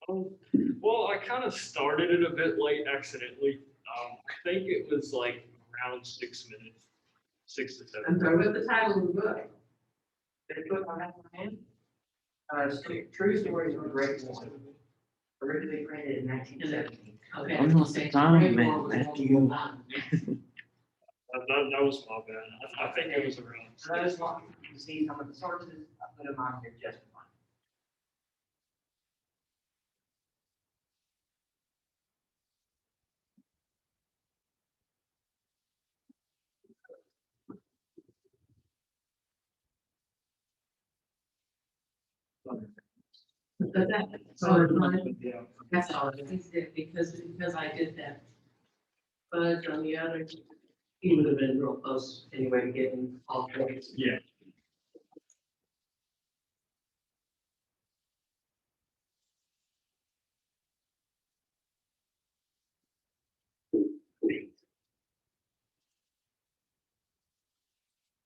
Well, I kind of started it a bit late accidentally. I think it was like around 6 minutes, 6 to 7. I'm sorry, what's the title of the book? Did it put on that one? True Stories of a Great War. Originally printed in 1917. Okay. I'm not the time, man. After you. That was my bad. I think it was around. So I just want you to see some of the sources, I put them on here just for fun. But that's all mine. Yeah. That's all, because I did that. But on the other, he would have been real close anyway to getting all points. Yeah.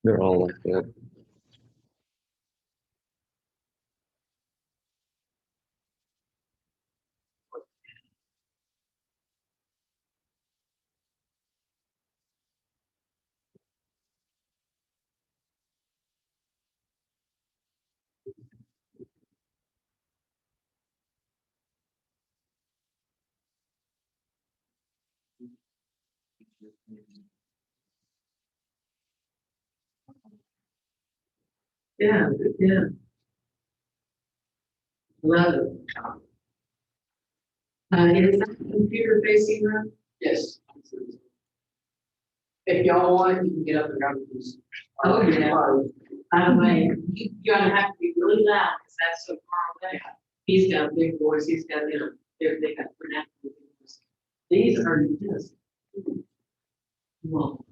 They're all like that. Yeah, yeah. Love it. Is that computer facing room? Yes. If y'all want, you can get up and grab a piece. Oh, yeah. By the way, you're gonna have to be really loud, because that's so far away. He's got a big voice, he's got, they got vernacular. These are just. Well.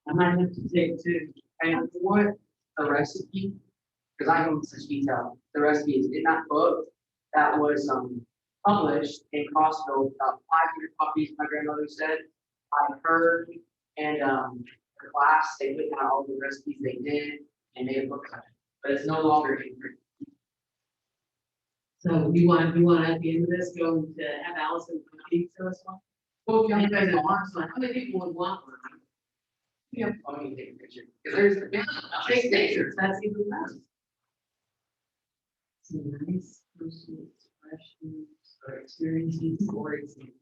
I might have to take two. And what a recipe, because I go into such detail, the recipe is in that book that was published in Costco, about 500 copies, my grandmother said. I heard, and her class, they put down all the recipes they did and made a book of it, but it's no longer in print. So you want at the end of this, go to have Allison speak to us one? Well, if y'all guys want, How many people would want one? yeah, let me take a picture, because there's a big picture. That's even better. Some nice personal expressions or experiences or examples.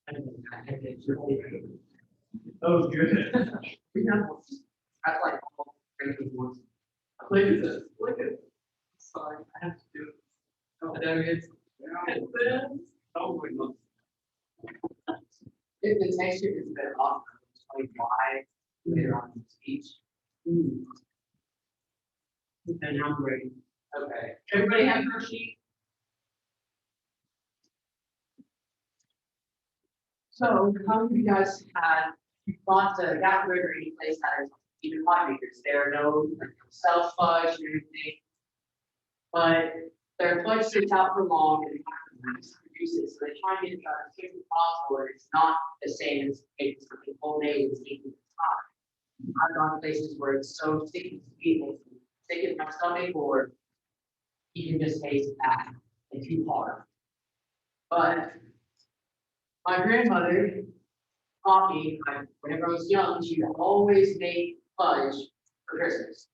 I don't know, I think it's really good. Oh, good. That's like all drinking ones. Look at this, look at. Sorry, I have to do it. Oh, there it is. Oh, my God. If the texture is a bit off, I'll explain why later on in the speech. And I'm ready. Okay. Everybody have her sheet? So how many of you guys had thought to Gap River or any place that is even pot makers? There are no like, self fudge or anything. But their fudge sits out for long and they have to produce it. So they try and get it done as quick as possible. And it's not the same as making something homemade and taking time. I've gone places where it's so sticky to sweet, and stick it in my stomach, or you can just taste bad and too hard. But my grandmother taught me, whenever I was young, she would always make fudge for Christmas.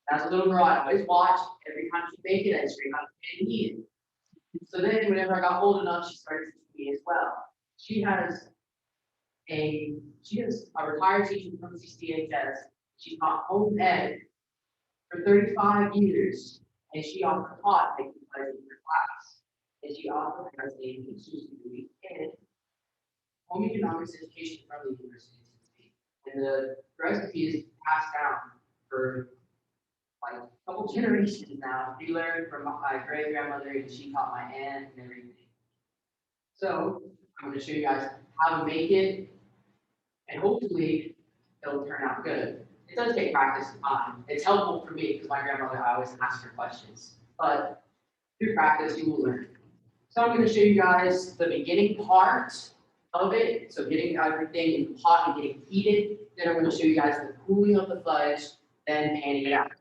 As a little girl, I always watched every time she baked it, I just forgot to eat it. So then, whenever I got old enough, she started teaching me as well. She has a retired teacher from CCHS. She taught home ed for 35 years, and she also taught making fudge in her class. And she also has a teacher's degree in home economics education from the University of Tennessee. And the recipe is passed down for like a couple generations now. We learned from my great grandmother, and she taught my aunt and everything. So I'm going to show you guys how to make it, and hopefully it'll turn out good. It does take practice and time. It's helpful for me because my grandmother, I always ask her questions, but through practice you will learn. So I'm going to show you guys the beginning part of it. So getting everything in the pot and getting heated. Then I'm going to show you guys the cooling of the fudge, then panning it out.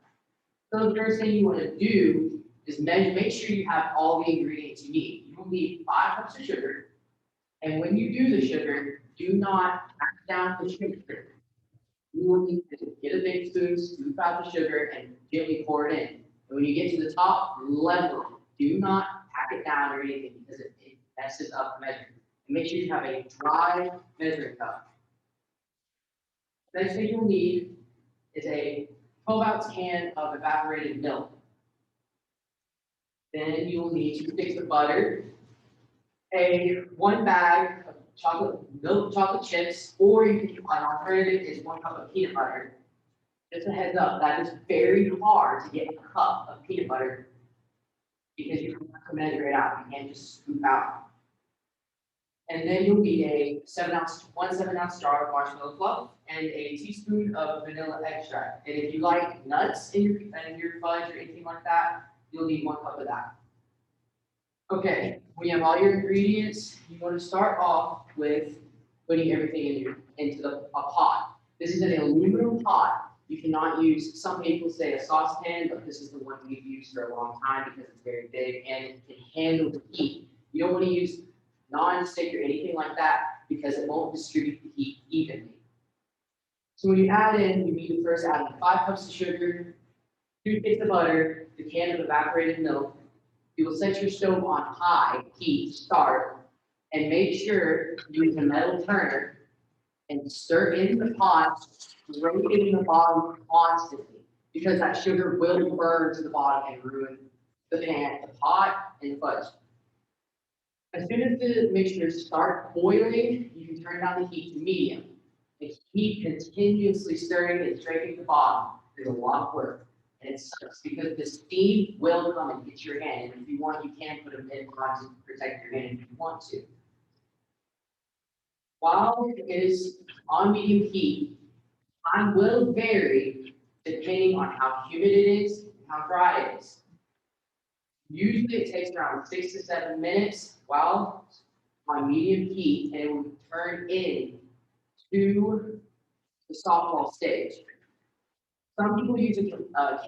So the first thing you want to do is make sure you have all the ingredients you need. You will need 5 cups of sugar. And when you do the sugar, do not pack down the sugar. You will need to get a big spoon, scoop out the sugar, and gently pour it in. And when you get to the top, level it. Do not pack it down or anything because it messes up the measuring. And make sure you have a dry measuring cup. Next thing you'll need is a 12-ounce can of evaporated milk. Then you will need to mix the butter, 1 bag of chocolate chips, or you can, an alternative is 1 cup of peanut butter, Just a heads up, that is very hard to get a cup of peanut butter because you have to measure it out. You can't just scoop out. And then you'll need a 7-ounce jar of marshmallow fluff and a teaspoon of vanilla extract. And if you like nuts in your fudge or anything like that, you'll need 1 cup of that. Okay, when you have all your ingredients, you want to start off with putting everything into a pot. This is an aluminum pot. You cannot use, some people say a saucepan, but this is the one we've used for a long time because it's very big and it can handle the heat. You don't want to use non-stick or anything like that because it won't distribute the heat evenly. So when you add in, you need to first add 5 cups of sugar, 2 cakes of butter, the can of evaporated milk. You will set your stove on high heat, start, and make sure you use a metal turner and stir in the pot, rotating the bottom constantly, because that sugar will burn to the bottom and ruin the pan, the pot, and the fudge. As soon as the mixture starts boiling, you can turn down the heat to medium. And keep continuously stirring and scraping the bottom. There's a lot of work. And it sucks because the steam will come and hit your hand. And if you want, you can put a mitt on to protect your hand if you want to. While it is on medium heat, time will vary depending on how humid it is and how dry it is. Usually it takes around 6 to 7 minutes while on medium heat, and it will turn in to the softball stage. Some people use a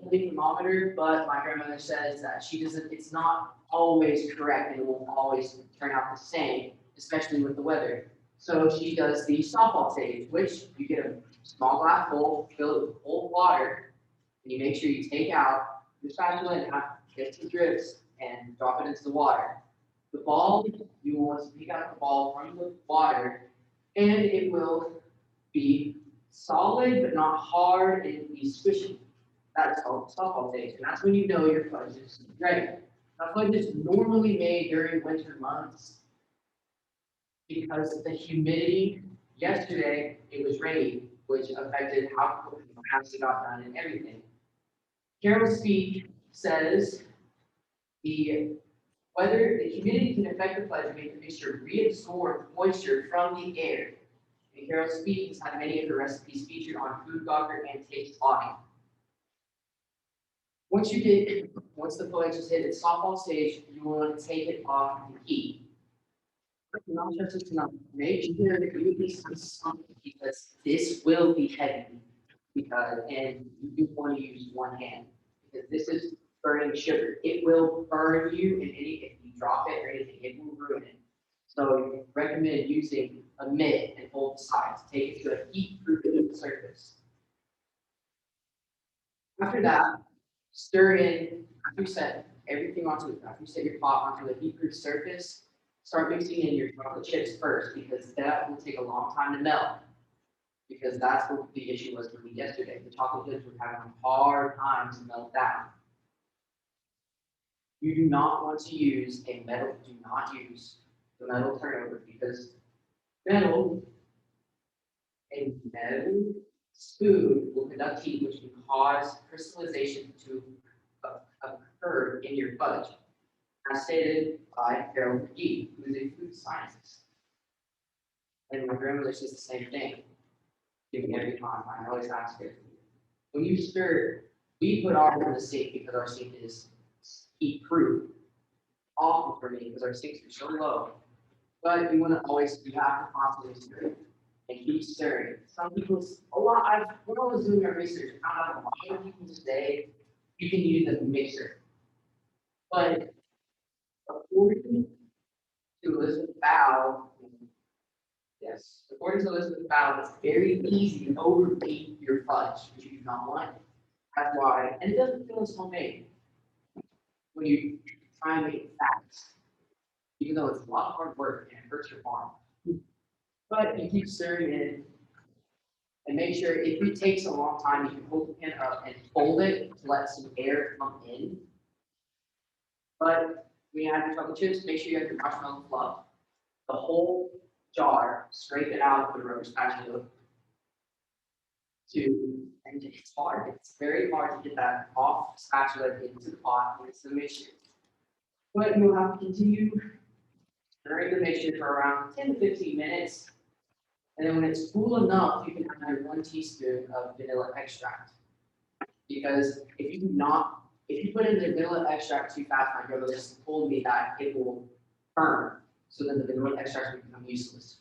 Kelly thermometer, but my grandmother says that it's not always correct and it won't always turn out the same, especially with the weather. So she does the softball stage, which you get a small glass bowl, fill it with cold water, and you make sure you take out your spatula and get some drips and drop it into the water. The ball, you want to pick out the ball from the water, and it will be solid but not hard and be squishy. That's called softball stage, and that's when you know your fudge is ready. Now, fudge is normally made during winter months because of the humidity. Yesterday, it was rainy, which affected how fast it got done and everything. Carol Speak says the humidity can affect the fudge and make the mixture reabsorb moisture from the air. And Carol Speak has had many of her recipes featured on Food Blogger and Taste Spotting. Once the fudge is hit its softball stage, you want to take it off the heat. Not just enough. Make sure that you use something because this will be heavy. And you do want to use one hand because this is burning sugar. It will burn you, and if you drop it or anything, it will ruin it. So recommend using a mitt and hold the sides. Take it to a heat-proof surface. After that, stir in. After you set everything after you set your pot onto the heat-proof surface, start mixing in your chocolate chips first because that will take a long time to melt. Because that's what the issue was for me yesterday. The chocolate chips were having a hard time to melt down. You do not want to use the metal turnover because a metal spoon will conduct heat, which can cause crystallization to occur in your fudge, as stated by Carol McGee, who is a food scientist. And my grandmother says the same thing. Give me every time. I always ask her. When you stir, we put ours in the sink because our sink is heat proof. Awful for me because our sinks are so low. But you have to constantly stir and keep stirring. When I was doing my research, I found out a lot of people say you can use a mixer. But according to Elizabeth Bow, it's very easy to overbeat your fudge, which you do not want. That's why, and it doesn't feel as homemade when you try and make it fast, even though it's a lot of hard work and it hurts your arm. But you keep stirring it and make sure if it takes a long time, you can hold the pan up and fold it to let some air come in. But when you have your chocolate chips, make sure you have your marshmallow fluff. The whole jar, scrape it out with the rubber spatula And it's hard, it's very hard to get that off spatula into the pot when it's the mixture. But you'll have to continue stirring the mixture for around 10 to 15 minutes. And then when it's cool enough, you can add your 1 teaspoon of vanilla extract. Because if you put in the vanilla extract too fast, my grandmother just told me that it will burn. So then the vanilla extract will become useless.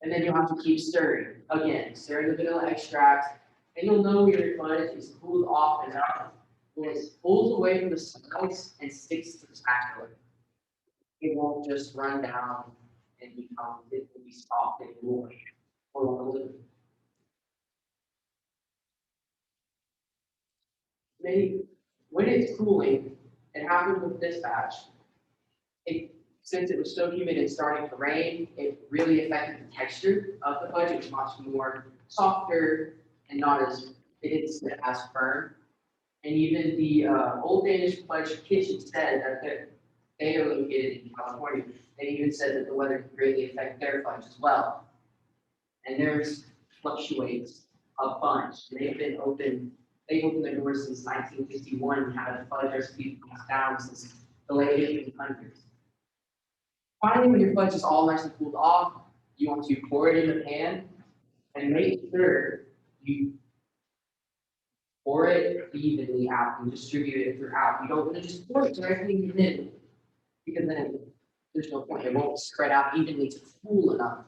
And then you'll have to keep stirring. Again, stirring the vanilla extract, and you'll know when your fudge is cooled off enough. When it pulls away from the sides and sticks to the spatula, it won't just run down and become, it will be soft and gooey or a little. Maybe when it's cooling, it happened with this batch. Since it was so humid and starting to rain, it really affected the texture of the fudge. It was much more softer and not as, it didn't sit as firm. And even the Old Danish Fudge Kitchen said that they are located in California. They even said that the weather could greatly affect their fudge as well. And theirs fluctuates a bunch. They've opened their doors since 1951 and had a fudge recipe passed down since the late 1800s. Finally, when your fudge is all nice and cooled off, you want to pour it in the pan and make sure you pour it evenly out and distribute it throughout. You don't want to just pour it directly in the middle, because then there's no point. It won't spread out evenly to cool enough.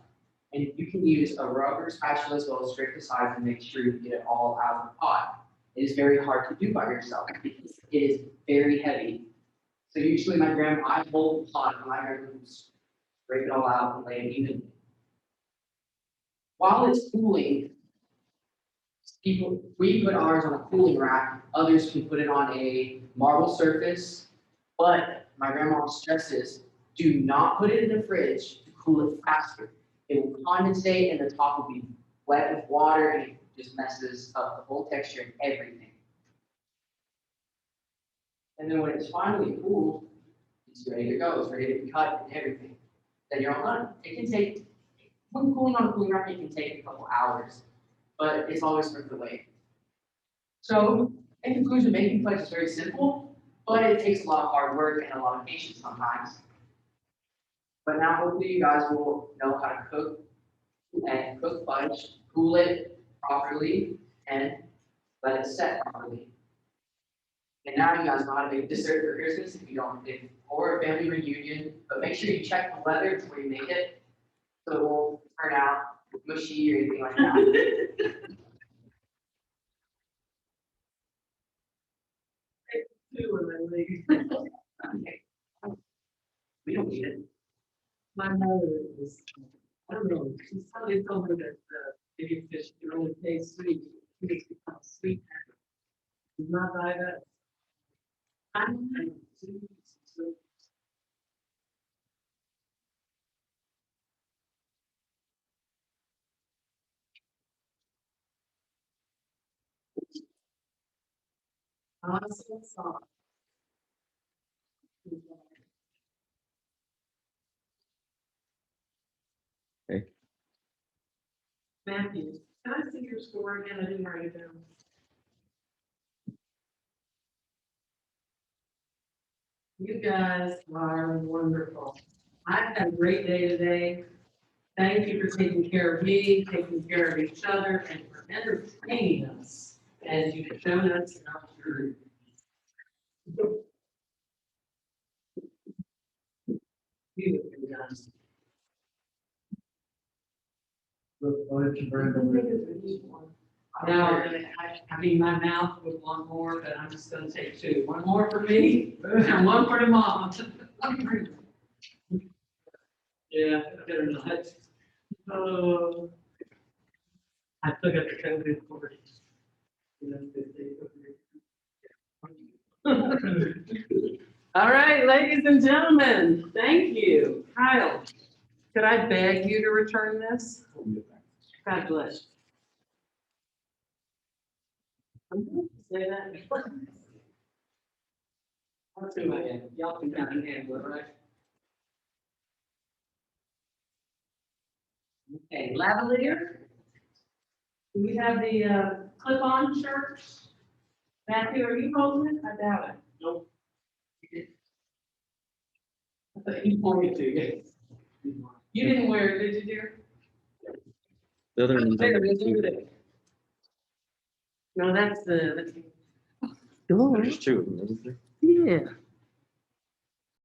And you can use a rubber spatula as well as scrape the sides and make sure you get it all out of the pot. It is very hard to do by yourself because it is very heavy. So usually I hold the pot and my grandma will scrape it all out and lay it evenly. While it's cooling, we put ours on a cooling rack, others can put it on a marble surface, but my grandma stresses, do not put it in the fridge to cool it faster. It will condensate and the top will be wet with water and it just messes up the whole texture and everything. And then when it's finally cooled, it's ready to go, it's ready to be cut and everything. Then you're all done. It can take, when cooling on a cooling rack, it can take a couple hours, but it's always worth the wait. So, in conclusion, making fudge is very simple, but it takes a lot of hard work and a lot of patience sometimes. But now hopefully you guys will know how to cook fudge, cool it properly, and let it set properly. And now you guys know how to make dessert for Christmas or a family reunion, but make sure you check the weather before you make it, so it won't turn out mushy or anything like that. Okay. We don't need it. My mother is, I don't know, she's probably told me that the baby fish can only taste sweet. It makes it become sweet. Do not buy that. I don't know. Awesome song. Okay. Matthew, can I see your score again? I didn't write it down. You guys are wonderful. I've had a great day today. Thank you for taking care of me, taking care of each other, and for entertaining us as you've shown us how to. You have been done. Now, I mean, my mouth would want more, but I'm just gonna take two. One more for me and one for the mom. Yeah, better not. Oh. I still got the COVID for it. All right, ladies and gentlemen, thank you. Kyle, could I beg you to return this? God bless. I'm going to say that. I'll do my hand. Y'all can kind of handle it, right? Okay, lavalier. Do we have the clip-on shirts? Matthew, are you holding it? I doubt it. Nope. I thought you pointed to you. You didn't wear it, did you, dear? The other ones. There, we do it. No, that's the, There's two of them, isn't there? Yeah.